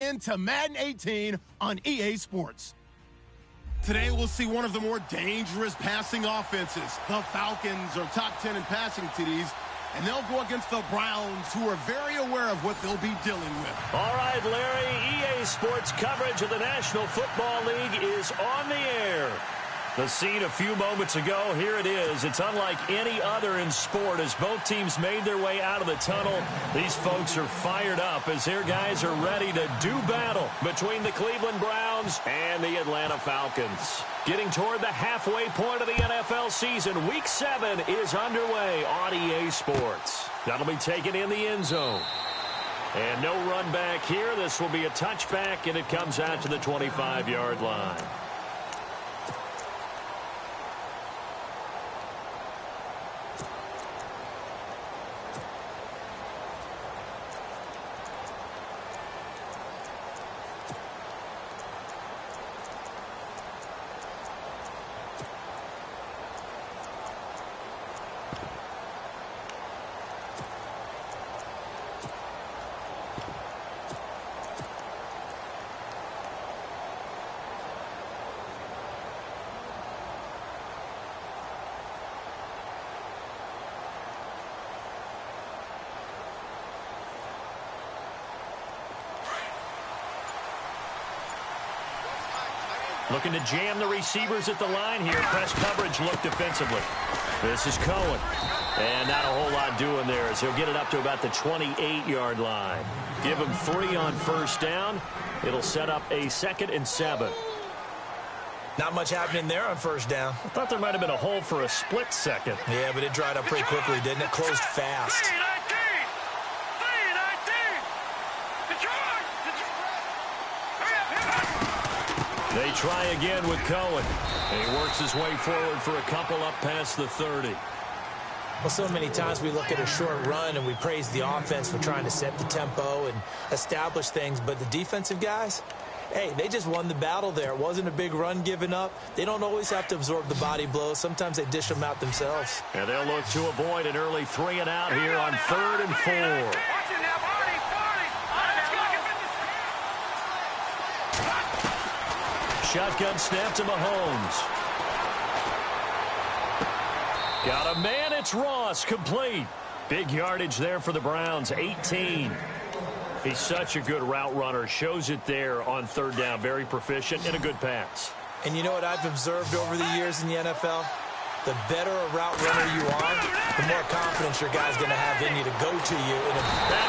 into Madden 18 on EA Sports. Today we'll see one of the more dangerous passing offenses. The Falcons are top 10 in passing TDs, and they'll go against the Browns, who are very aware of what they'll be dealing with. All right, Larry, EA Sports coverage of the National Football League is on the air. The scene a few moments ago, here it is. It's unlike any other in sport as both teams made their way out of the tunnel. These folks are fired up as their guys are ready to do battle between the Cleveland Browns and the Atlanta Falcons. Getting toward the halfway point of the NFL season, Week 7 is underway on EA Sports. That'll be taken in the end zone. And no run back here. This will be a touchback, and it comes out to the 25-yard line. Looking to jam the receivers at the line here. Press coverage look defensively. This is Cohen. And not a whole lot doing there as he'll get it up to about the 28-yard line. Give him 3 on first down. It'll set up a 2nd and 7. Not much happening there on first down. I thought there might have been a hole for a split second. Yeah, but it dried up pretty quickly, didn't it? Closed fast. They try again with Cohen. And he works his way forward for a couple up past the 30. Well, so many times we look at a short run and we praise the offense for trying to set the tempo and establish things. But the defensive guys, hey, they just won the battle there. It wasn't a big run given up. They don't always have to absorb the body blows. Sometimes they dish them out themselves. And they'll look to avoid an early 3 and out here on 3rd and 4. Shotgun snap to Mahomes. Got a man, it's Ross, complete. Big yardage there for the Browns, 18. He's such a good route runner. Shows it there on 3rd down. Very proficient and a good pass. And you know what I've observed over the years in the NFL? The better a route runner you are, the more confidence your guy's going to have in you to go to you. And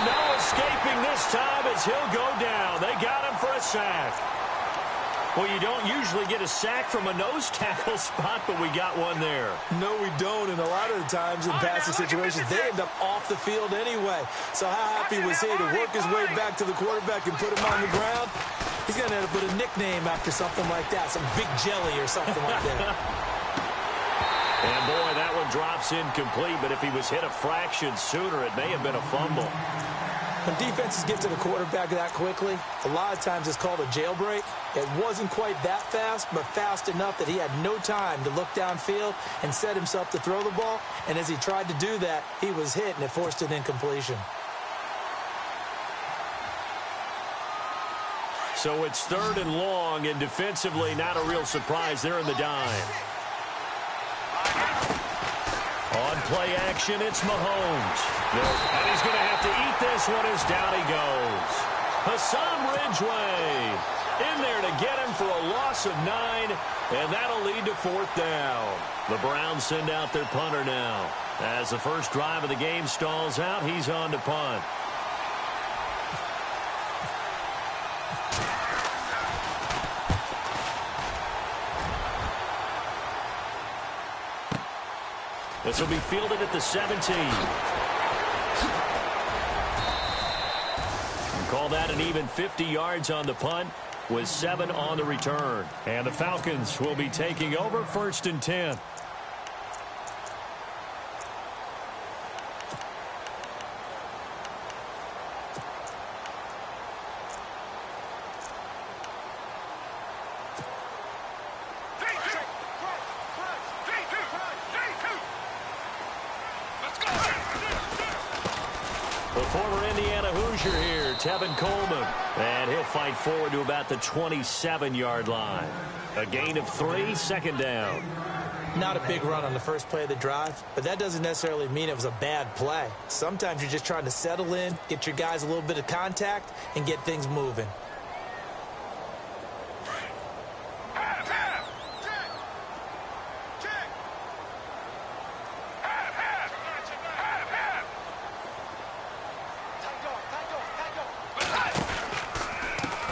no escaping this time as he'll go down. They got him for a sack. Well, you don't usually get a sack from a nose tackle spot, but we got one there. No, we don't, and a lot of the times in passing situations, they end up off the field anyway. So how happy was he to work his way back to the quarterback and put him on the ground? He's going to end up with a nickname after something like that, some Big Jelly or something like that. And, boy, that one drops incomplete, but if he was hit a fraction sooner, it may have been a fumble. When defenses get to the quarterback that quickly, a lot of times it's called a jailbreak. It wasn't quite that fast, but fast enough that he had no time to look downfield and set himself to throw the ball. And as he tried to do that, he was hit, and it forced an incompletion. So it's 3rd and long, and defensively not a real surprise. They're in the dime. On play action, it's Mahomes. And he's going to have to eat this one as down he goes. Hassan Ridgeway in there to get him for a loss of 9, and that'll lead to 4th down. The Browns send out their punter now. As the first drive of the game stalls out, he's on to punt. This will be fielded at the 17. And call that an even 50 yards on the punt with 7 on the return. And the Falcons will be taking over 1st and 10. The former Indiana Hoosier here Tevin Coleman. And he'll fight forward to about the 27-yard line. A gain of 3, second down. Not a big run on the first play of the drive, but that doesn't necessarily mean it was a bad play. Sometimes you're just trying to settle in, get your guys a little bit of contact, and get things moving.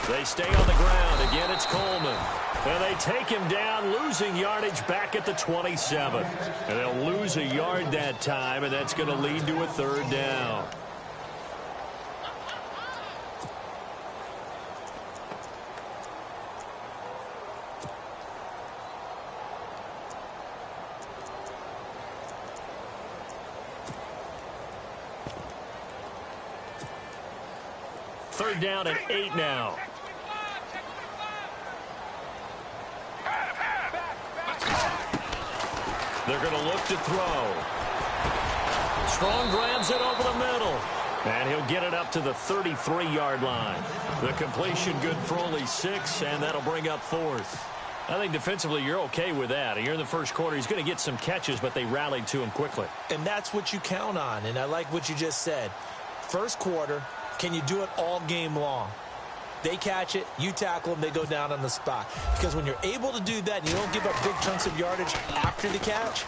They stay on the ground. Again, it's Coleman. And they take him down, losing yardage back at the 27. And they'll lose a yard that time, and that's going to lead to a third down. Third down and 8 now. They're going to look to throw. Strong grabs it over the middle. And he'll get it up to the 33-yard line. The completion good for only 6, and that'll bring up 4th. I think defensively you're okay with that. Here in the first quarter, he's going to get some catches, but they rallied to him quickly. And that's what you count on, and I like what you just said. First quarter, can you do it all game long? They catch it, you tackle them, they go down on the spot. Because when you're able to do that and you don't give up big chunks of yardage after the catch,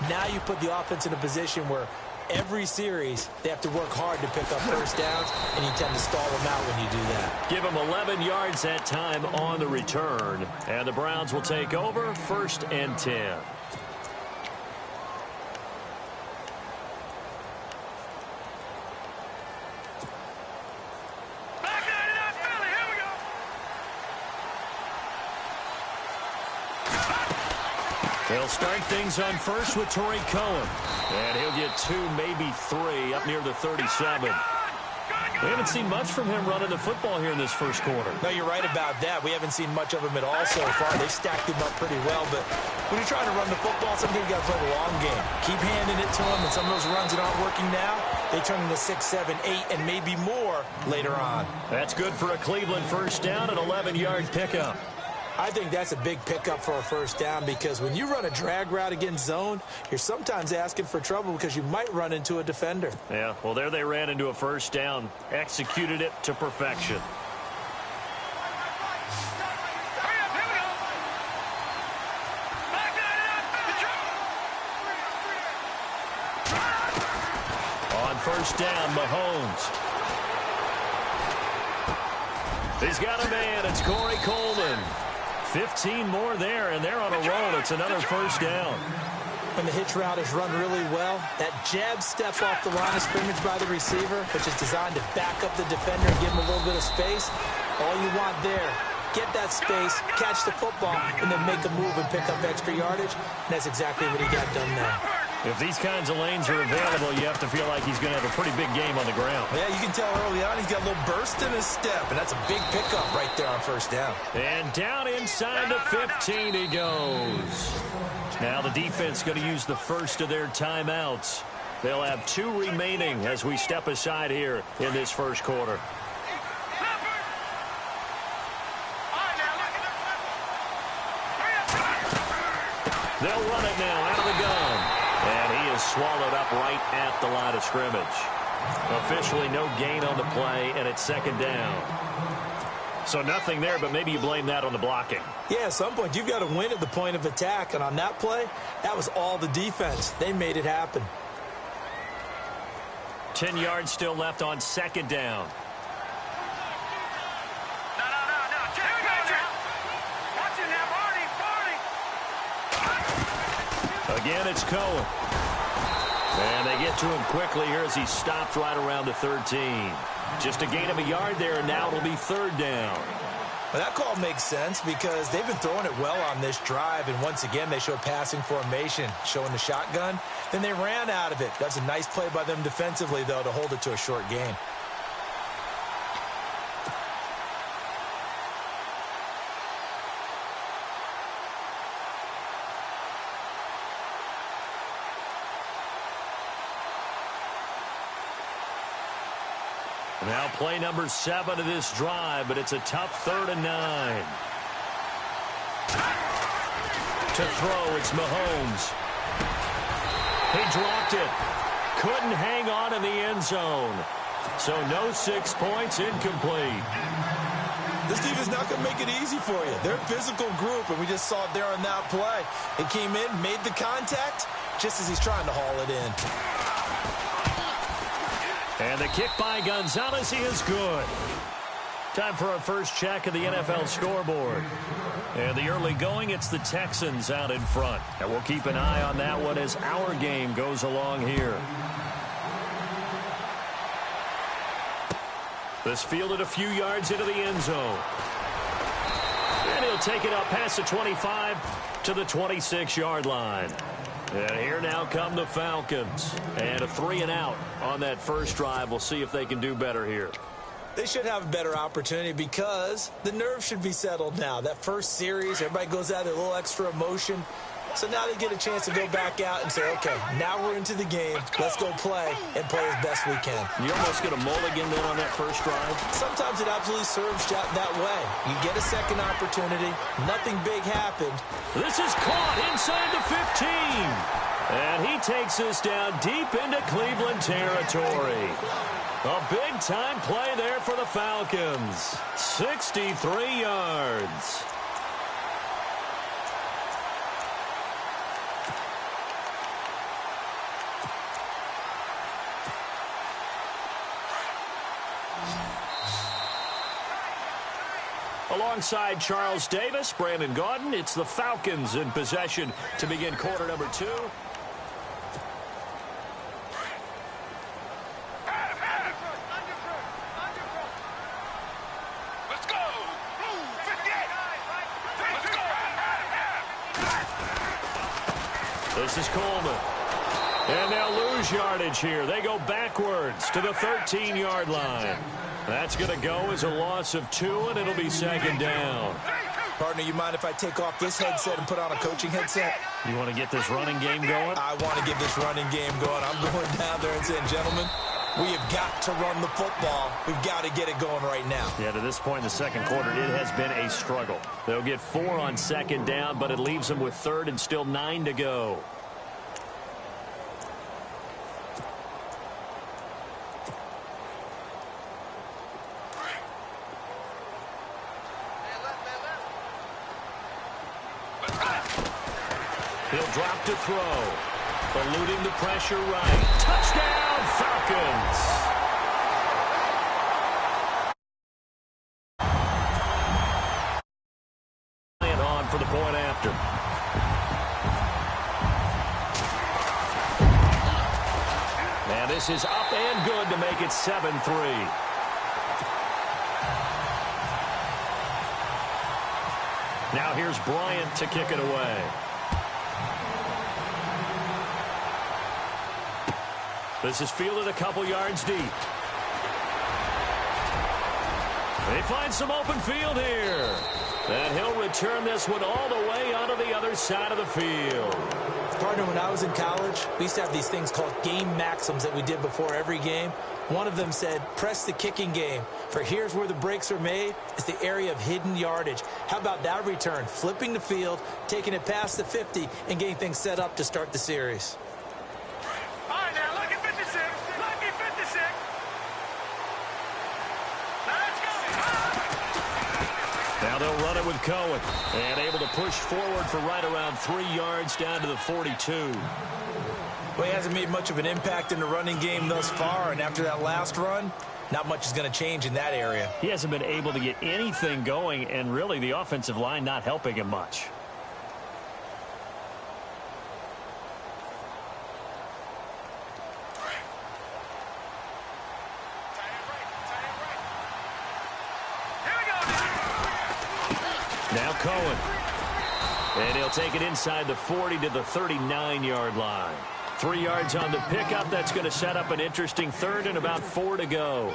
now you put the offense in a position where every series they have to work hard to pick up first downs, and you tend to stall them out when you do that. Give them 11 yards that time on the return. And the Browns will take over, 1st and 10. They'll start things on first with Torrey Cohen. And he'll get 2, maybe 3, up near the 37. We haven't seen much from him running the football here in this first quarter. No, you're right about that. We haven't seen much of him at all so far. They've stacked him up pretty well, but when you're trying to run the football, sometimes you got to play the long game. Keep handing it to him, and some of those runs that aren't working now, they turn into 6, 7, 8, and maybe more later on. That's good for a Cleveland first down, an 11-yard pickup. I think that's a big pickup for a first down, because when you run a drag route against zone, you're sometimes asking for trouble because you might run into a defender. Yeah, well, there they ran into a first down, executed it to perfection. On first down, Mahomes. He's got a man. It's Corey Coleman. 15 more there, and they're on a roll. It's another first down. When the hitch route is run really well, that jab step off the line of scrimmage by the receiver, which is designed to back up the defender and give him a little bit of space, all you want there, get that space, catch the football, and then make a move and pick up extra yardage, and that's exactly what he got done there. If these kinds of lanes are available, you have to feel like he's going to have a pretty big game on the ground. Yeah, you can tell early on he's got a little burst in his step, and that's a big pickup right there on first down. And down inside the 15 he goes. Now the defense going to use the first of their timeouts. They'll have 2 remaining as we step aside here in this first quarter. They'll run it now out of the gun. And he is swallowed up right at the line of scrimmage. Officially no gain on the play, and it's second down. So nothing there, but maybe you blame that on the blocking. Yeah, at some point you've got to win at the point of attack, and on that play, that was all the defense. They made it happen. 10 yards still left on second down. Again, it's Cohen. And they get to him quickly here as he stopped right around the 13. Just a gain of a yard there, and now it'll be third down. Well, that call makes sense because they've been throwing it well on this drive, and once again they show passing formation, showing the shotgun. Then they ran out of it. That's a nice play by them defensively, though, to hold it to a short gain. Now play number 7 of this drive, but it's a tough 3rd and 9. To throw, it's Mahomes. He dropped it. Couldn't hang on in the end zone. So no 6 points, incomplete. This defense is not going to make it easy for you. They're a physical group, and we just saw it there on that play. He came in, made the contact, just as he's trying to haul it in. And the kick by Gonzalez, he is good. Time for our first check of the NFL scoreboard. And the early going, it's the Texans out in front. And we'll keep an eye on that one as our game goes along here. This fielded a few yards into the end zone. And he'll take it up past the 25 to the 26-yard line. And here now come the Falcons. And a 3-and-out on that first drive. We'll see if they can do better here. They should have a better opportunity because the nerves should be settled now. That first series, everybody goes out with a little extra emotion. So now they get a chance to go back out and say, okay, now we're into the game. Let's go play and play as best we can. You almost get a mulligan then on that first drive? Sometimes it absolutely serves that way. You get a second opportunity. Nothing big happened. This is caught inside the 15. And he takes this down deep into Cleveland territory. A big-time play there for the Falcons. 63 yards. Alongside Charles Davis, Brandon Gaudin, it's the Falcons in possession to begin quarter number 2. Let's go! Blue 58! Let's go! This is Coleman. And they'll lose yardage here. They go backwards to the 13-yard line. That's going to go as a loss of 2, and it'll be 2nd down. Partner, you mind if I take off this headset and put on a coaching headset? You want to get this running game going? I want to get this running game going. I'm going down there and saying, gentlemen, we have got to run the football. We've got to get it going right now. Yeah, to this point in the second quarter, it has been a struggle. They'll get 4 on 2nd down, but it leaves them with 3rd and still 9 to go. He'll drop to throw. Eluding the pressure right. Touchdown, Falcons. And on for the point after. And this is up and good to make it 7-3. Now here's Bryant to kick it away. This is fielded a couple yards deep. They find some open field here. And he'll return this one all the way onto the other side of the field. Partner, when I was in college, we used to have these things called game maxims that we did before every game. One of them said, press the kicking game. For here's where the breaks are made. It's the area of hidden yardage. How about that return? Flipping the field, taking it past the 50, and getting things set up to start the series. Now they'll run it with Cohen. And able to push forward for right around 3 yards down to the 42. Well, he hasn't made much of an impact in the running game thus far. And after that last run, not much is going to change in that area. He hasn't been able to get anything going. And really the offensive line not helping him much. Now Cohen. And he'll take it inside the 40 to the 39-yard line. 3 yards on the pickup. That's going to set up an interesting 3rd and about 4 to go.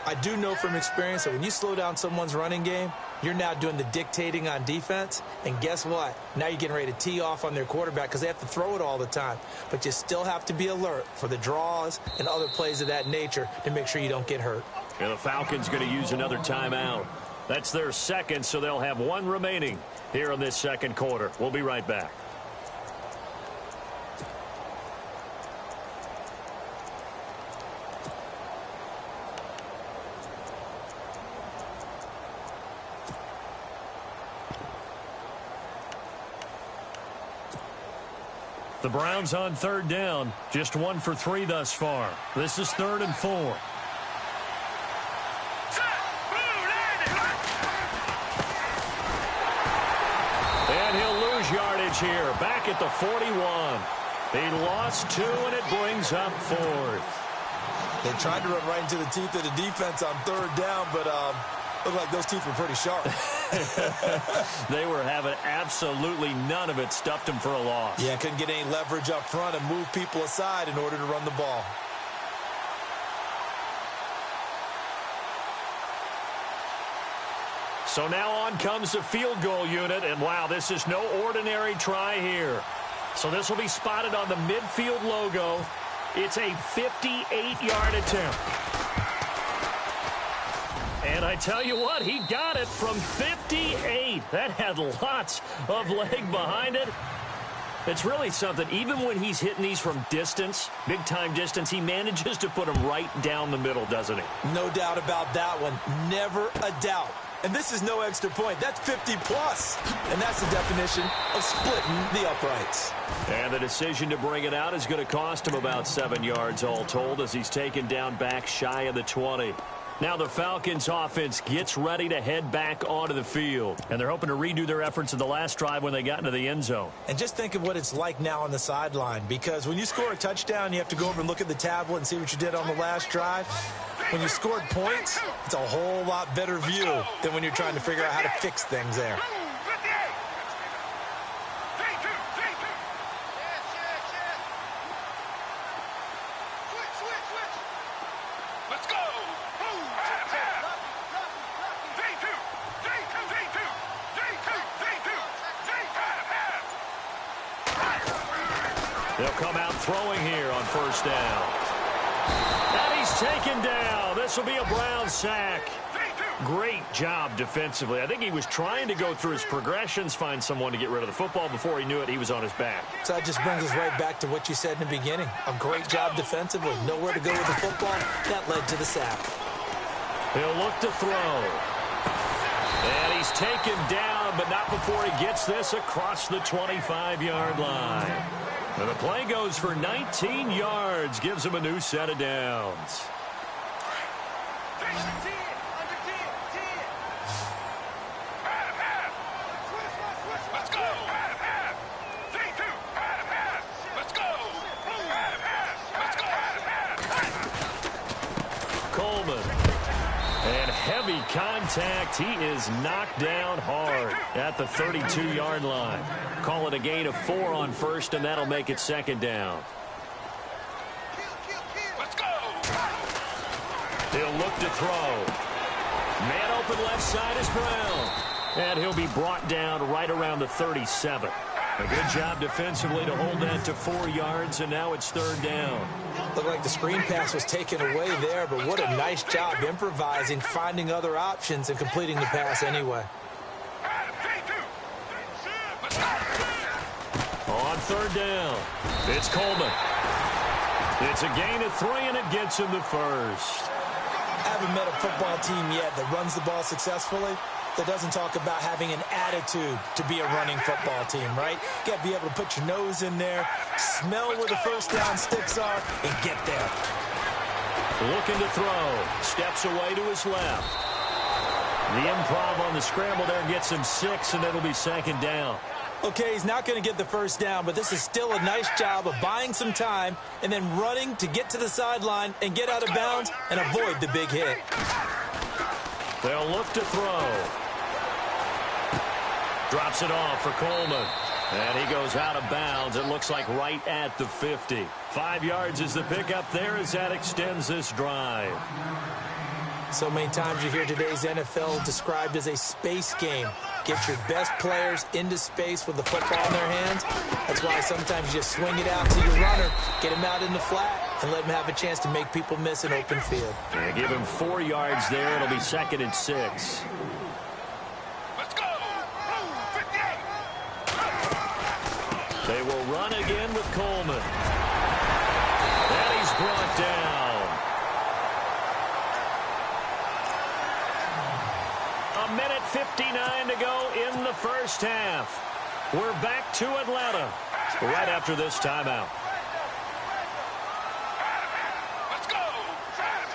I do know from experience that when you slow down someone's running game, you're now doing the dictating on defense. And guess what? Now you're getting ready to tee off on their quarterback because they have to throw it all the time. But you still have to be alert for the draws and other plays of that nature to make sure you don't get hurt. And the Falcons going to use another timeout. That's their second, so they'll have one remaining here in this second quarter. We'll be right back. The Browns on third down, just 1 for 3 thus far. This is 3rd and 4. And he'll lose yardage here, back at the 41. He lost 2, and it brings up 4th. They tried to run right into the teeth of the defense on third down, but looked like those teeth were pretty sharp. They were having absolutely none of it. Stuffed him for a loss. Yeah, couldn't get any leverage up front and move people aside in order to run the ball. So now on comes the field goal unit, and wow, this is no ordinary try here. So this will be spotted on the midfield logo. It's a 58-yard attempt. And I tell you what, he got it from 58. That had lots of leg behind it. It's really something. Even when he's hitting these from distance, big-time distance, he manages to put them right down the middle, doesn't he? No doubt about that one. Never a doubt. And this is no extra point. That's 50-plus. And that's the definition of splitting the uprights. And the decision to bring it out is going to cost him about 7 yards all told as he's taken down back shy of the 20. Now the Falcons offense gets ready to head back onto the field. And they're hoping to redo their efforts in the last drive when they got into the end zone. And just think of what it's like now on the sideline. Because when you score a touchdown, you have to go over and look at the tablet and see what you did on the last drive. When you scored points, it's a whole lot better view than when you're trying to figure out how to fix things there. They'll come out throwing here on first down. And he's taken down. This will be a Brown sack. Great job defensively. I think he was trying to go through his progressions, find someone to get rid of the football. Before he knew it, he was on his back. So that just brings us right back to what you said in the beginning. A great job defensively. Nowhere to go with the football. That led to the sack. He'll look to throw. And he's taken down, but not before he gets this across the 25-yard line. And the play goes for 19 yards, gives him a new set of downs. Coleman. And heavy contact. He is knocked down hard at the 32-yard line. Call it a gain of 4 on first, and that'll make it second down. He'll look to throw. Man open left side is Brown. And he'll be brought down right around the 37. A good job defensively to hold that to 4 yards, and now it's third down. Looked like the screen pass was taken away there, but what a nice job improvising, finding other options, and completing the pass anyway. On third down, it's Coleman. It's a gain of 3, and it gets him the first. I haven't met a football team yet that runs the ball successfully that doesn't talk about having an attitude to be a running football team, right? You got to be able to put your nose in there, smell where the first down sticks are, and get there. Looking to throw. Steps away to his left. The improv on the scramble there gets him 6, and it'll be second down. Okay, he's not going to get the first down, but this is still a nice job of buying some time and then running to get to the sideline and get out of bounds and avoid the big hit. They'll look to throw. Drops it off for Coleman. And he goes out of bounds. It looks like right at the 50. 5 yards is the pickup there as that extends this drive. So many times you hear today's NFL described as a space game. Get your best players into space with the football in their hands. That's why sometimes you just swing it out to your runner, get him out in the flat, and let him have a chance to make people miss an open field. Yeah, give him 4 yards there. It'll be 2nd and 6. Let's go. Blue 58. They will run again with Coleman. And he's brought down. 1:59 to go in the first half. We're back to Atlanta right after this timeout. Let's go.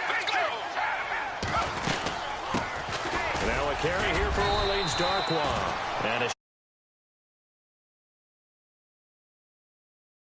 Let's go. Now a carry here for Orleans Darkwa. And a